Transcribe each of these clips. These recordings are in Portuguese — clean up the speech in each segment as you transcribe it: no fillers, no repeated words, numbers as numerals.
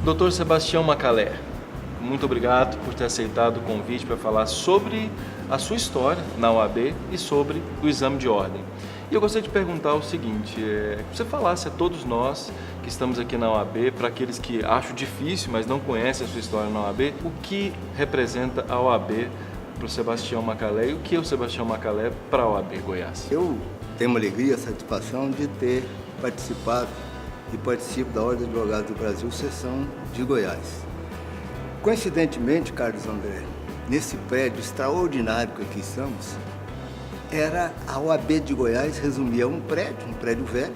Doutor Sebastião Macalé, muito obrigado por ter aceitado o convite para falar sobre a sua história na OAB e sobre o exame de ordem. E eu gostaria de perguntar o seguinte, que você falasse a todos nós que estamos aqui na OAB, para aqueles que acham difícil, mas não conhecem a sua história na OAB, o que representa a OAB para o Sebastião Macalé e o que é o Sebastião Macalé para a OAB Goiás? Eu tenho uma alegria, a satisfação de ter participado e participo da Ordem dos Advogados do Brasil, seção de Goiás. Coincidentemente, Carlos André, nesse prédio extraordinário que aqui estamos, era a OAB de Goiás, resumia um prédio velho,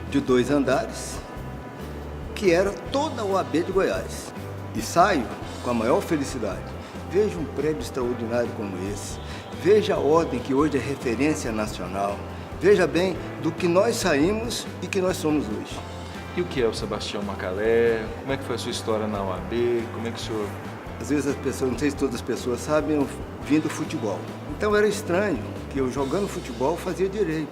de 2 andares, que era toda a OAB de Goiás. E saio com a maior felicidade. Veja um prédio extraordinário como esse, veja a ordem que hoje é referência nacional, veja bem do que nós saímos e que nós somos hoje. E o que é o Sebastião Macalé? Como é que foi a sua história na OAB? Como é que o senhor... Às vezes as pessoas, não sei se todas as pessoas sabem, eu vim do futebol. Então era estranho que eu jogando futebol fazia direito.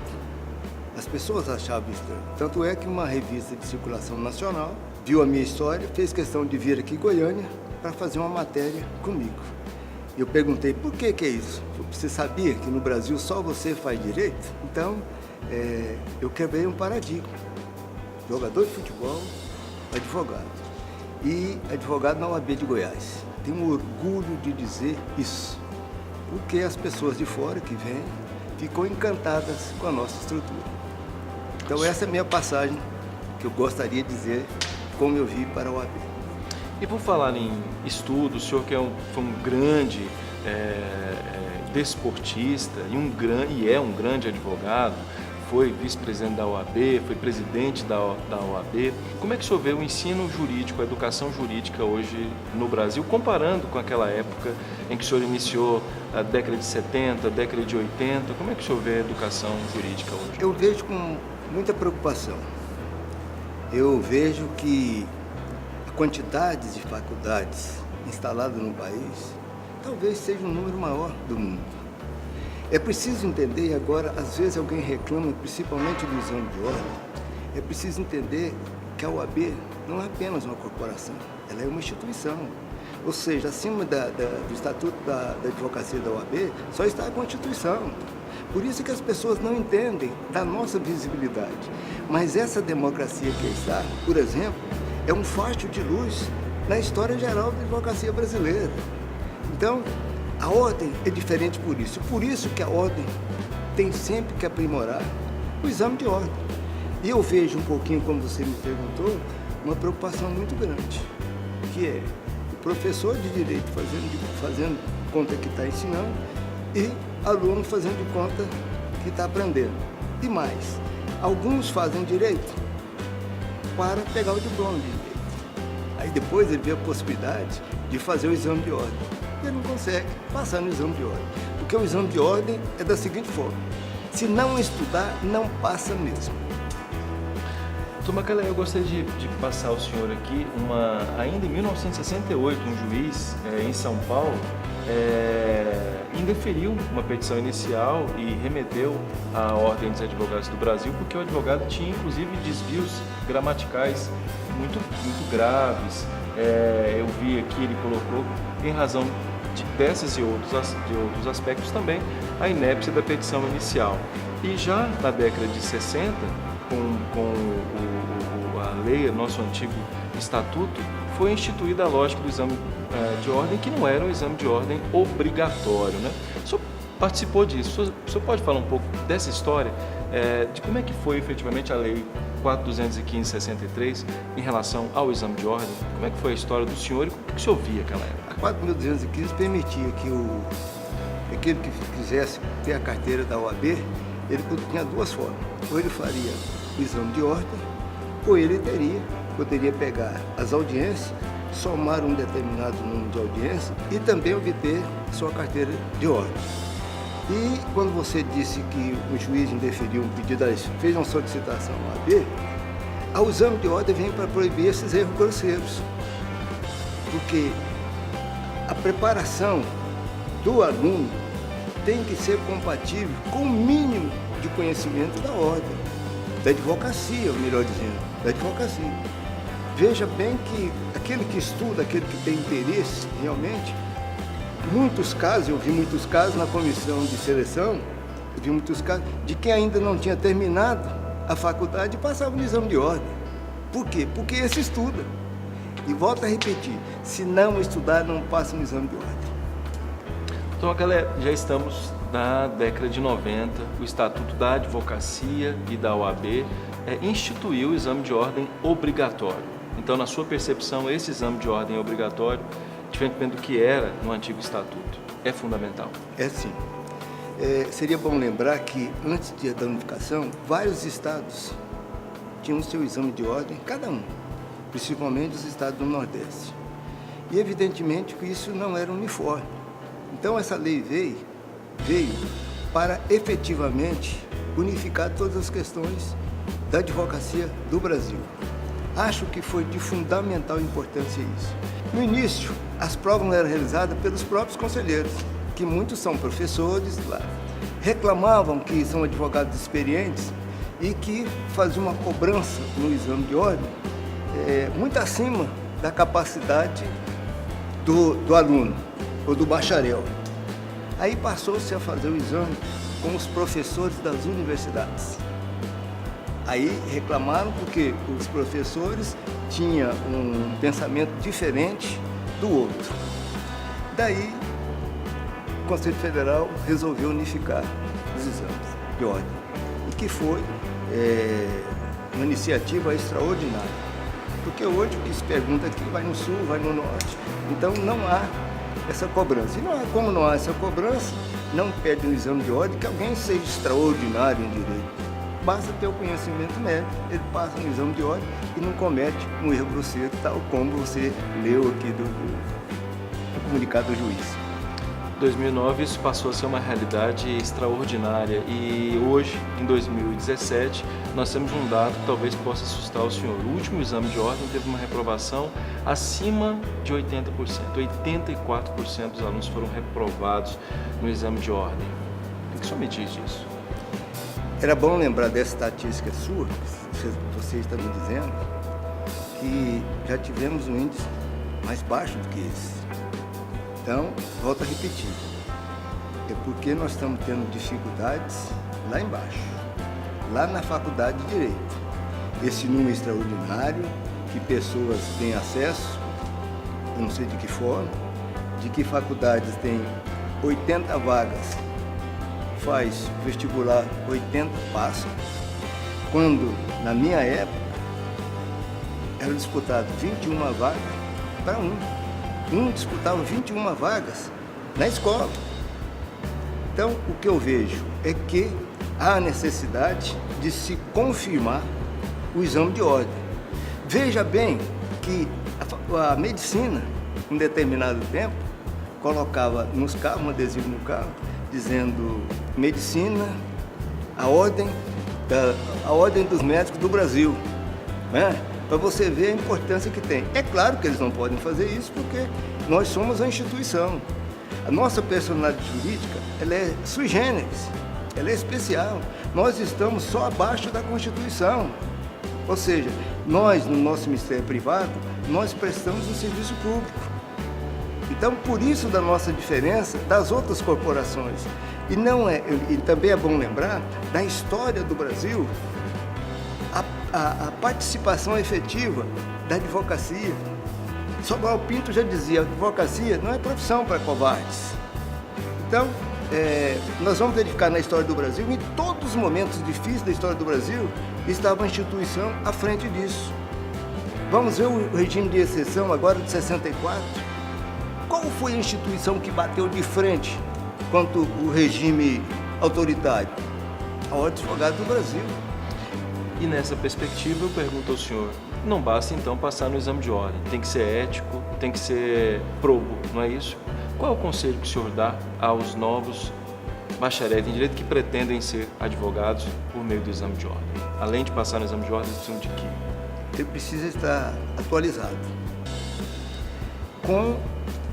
As pessoas achavam estranho. Tanto é que uma revista de circulação nacional viu a minha história, fez questão de vir aqui em Goiânia para fazer uma matéria comigo. Eu perguntei, por que é isso? Você sabia que no Brasil só você faz direito? Então, eu quebrei um paradigma. Jogador de futebol, advogado. E advogado na OAB de Goiás. Tenho orgulho de dizer isso, porque as pessoas de fora que vêm ficam encantadas com a nossa estrutura. Então essa é a minha passagem que eu gostaria de dizer como eu vim para a OAB. E por falar em estudo, o senhor que foi um grande desportista e é um grande advogado, foi vice-presidente da OAB, foi presidente da OAB. Como é que o senhor vê o ensino jurídico, a educação jurídica hoje no Brasil, comparando com aquela época em que o senhor iniciou a década de 70, a década de 80? Como é que o senhor vê a educação jurídica hoje? Eu vejo com muita preocupação. Eu vejo que a quantidade de faculdades instaladas no país talvez seja o número maior do mundo. É preciso entender, e agora às vezes alguém reclama, principalmente do exame de ordem, é preciso entender que a OAB não é apenas uma corporação, ela é uma instituição. Ou seja, acima do Estatuto da Advocacia da OAB, só está a Constituição. Por isso que as pessoas não entendem da nossa visibilidade. Mas essa democracia que está, por exemplo, é um facho de luz na história geral da advocacia brasileira. Então, a ordem é diferente por isso que a ordem tem sempre que aprimorar o exame de ordem. E eu vejo um pouquinho, como você me perguntou, uma preocupação muito grande, que é o professor de direito fazendo conta que está ensinando e aluno fazendo de conta que está aprendendo. E mais, alguns fazem direito para pegar o diploma de direito. Aí depois ele vê a possibilidade de fazer o exame de ordem. Ele não consegue passar no exame de ordem, porque o exame de ordem é da seguinte forma: se não estudar, não passa mesmo. Doutor Macalé, eu gostaria de passar ao senhor aqui, ainda em 1968, um juiz em São Paulo indeferiu uma petição inicial e remeteu à Ordem dos Advogados do Brasil, porque o advogado tinha inclusive desvios gramaticais muito graves. Eu vi aqui, ele colocou, em razão dessas e outros aspectos também, a inépcia da petição inicial. E já na década de 60, com a lei, nosso antigo estatuto, foi instituída a lógica do exame de ordem, que não era um exame de ordem obrigatório, né? O senhor participou disso, o senhor pode falar um pouco dessa história, de como é que foi efetivamente a lei 4.215/63 em relação ao exame de ordem? Como é que foi a história do senhor e como que o senhor via aquela época? A 4.215 permitia que aquele que quisesse ter a carteira da OAB, ele tinha 2 formas. Ou ele faria o exame de ordem, ou ele poderia pegar as audiências, somar um determinado número de audiências e também obter sua carteira de ordem. E quando você disse que o juiz indeferiu um pedido, fez uma solicitação à OAB, o exame de ordem vem para proibir esses erros grosseiros. Porque a preparação do aluno tem que ser compatível com o mínimo de conhecimento da ordem, da advocacia, melhor dizendo, da advocacia. Veja bem que aquele que estuda, aquele que tem interesse realmente, muitos casos, eu vi muitos casos na comissão de seleção, eu vi muitos casos de quem ainda não tinha terminado a faculdade e passava no exame de ordem. Por quê? Porque esse estuda. E volto a repetir, se não estudar, não passa no exame de ordem. Então, galera, já estamos na década de 90, o Estatuto da Advocacia e da OAB instituiu o exame de ordem obrigatório. Então, na sua percepção, esse exame de ordem obrigatório, diferentemente do que era no antigo Estatuto, é fundamental? É sim. Seria bom lembrar que, antes da unificação, vários estados tinham o seu exame de ordem, cada um, principalmente os estados do Nordeste. E, evidentemente, que isso não era uniforme. Então, essa lei veio para efetivamente unificar todas as questões da advocacia do Brasil. Acho que foi de fundamental importância isso. No início, as provas não eram realizadas pelos próprios conselheiros, que muitos são professores lá. Reclamavam que são advogados experientes e que faziam uma cobrança no exame de ordem muito acima da capacidade do aluno ou do bacharel. Aí passou-se a fazer o exame com os professores das universidades. Aí reclamaram porque os professores tinham um pensamento diferente do outro. Daí, o Conselho Federal resolveu unificar os exames de ordem, e que foi uma iniciativa extraordinária. Porque hoje o que se pergunta aqui vai no sul, vai no norte, então não há essa cobrança. E como não há essa cobrança, não pede no exame de ordem que alguém seja extraordinário em direito. Basta ter o conhecimento médico, ele passa no exame de ordem e não comete um erro grosseiro, tal como você leu aqui do comunicado do juiz. Em 2009 isso passou a ser uma realidade extraordinária e hoje, em 2017, nós temos um dado que talvez possa assustar o senhor. O último exame de ordem teve uma reprovação acima de 80%. 84% dos alunos foram reprovados no exame de ordem. O que o senhor me diz disso? Era bom lembrar dessa estatística sua, que você está me dizendo, que já tivemos um índice mais baixo do que esse. Então, volto a repetir, é porque nós estamos tendo dificuldades lá embaixo, lá na faculdade de Direito. Esse número extraordinário, que pessoas têm acesso, eu não sei de que forma, de que faculdades têm 80 vagas, faz vestibular 80 passam, quando na minha época era disputado 21 vagas para um disputava 21 vagas na escola. Então o que eu vejo é que há necessidade de se confirmar o exame de ordem. Veja bem que a medicina, em determinado tempo, colocava nos carros, um adesivo no carro, dizendo medicina, a ordem dos médicos do Brasil, né? Para você ver a importância que tem. É claro que eles não podem fazer isso porque nós somos a instituição. A nossa personalidade jurídica, ela é sui generis, ela é especial. Nós estamos só abaixo da Constituição. Ou seja, nós, no nosso Ministério Privado, nós prestamos um serviço público. Então, por isso da nossa diferença das outras corporações. E também é bom lembrar da história do Brasil, a participação efetiva da advocacia. Sobral Pinto já dizia, a advocacia não é profissão para covardes. Então, nós vamos verificar na história do Brasil, em todos os momentos difíceis da história do Brasil, estava a instituição à frente disso. Vamos ver o regime de exceção agora de 64. Qual foi a instituição que bateu de frente contra o regime autoritário? A Ordem dos Advogados do Brasil. E nessa perspectiva eu pergunto ao senhor, não basta então passar no exame de ordem, tem que ser ético, tem que ser probo, não é isso? Qual é o conselho que o senhor dá aos novos bacharéis em direito que pretendem ser advogados por meio do exame de ordem? Além de passar no exame de ordem, eles precisam de quê? Ele precisa estar atualizado. Com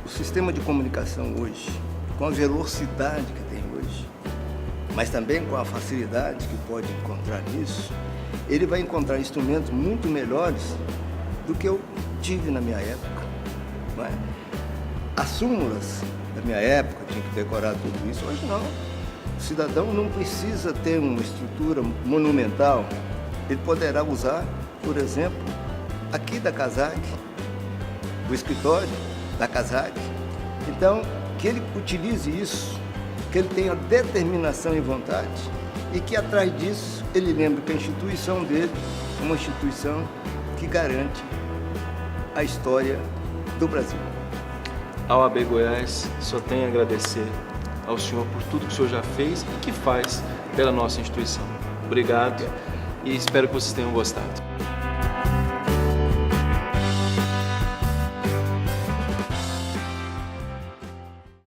o sistema de comunicação hoje, com a velocidade que tem hoje, mas também com a facilidade que pode encontrar nisso, ele vai encontrar instrumentos muito melhores do que eu tive na minha época. Não é? As súmulas da minha época tinha que decorar tudo isso. Hoje não. O cidadão não precisa ter uma estrutura monumental. Ele poderá usar, por exemplo, aqui da CASAC, o escritório da CASAC. Então, que ele utilize isso, que ele tenha determinação e vontade e que atrás disso ele lembre que a instituição dele é uma instituição que garante a história do Brasil. A OAB Goiás só tem a agradecer ao senhor por tudo que o senhor já fez e que faz pela nossa instituição. Obrigado e espero que vocês tenham gostado.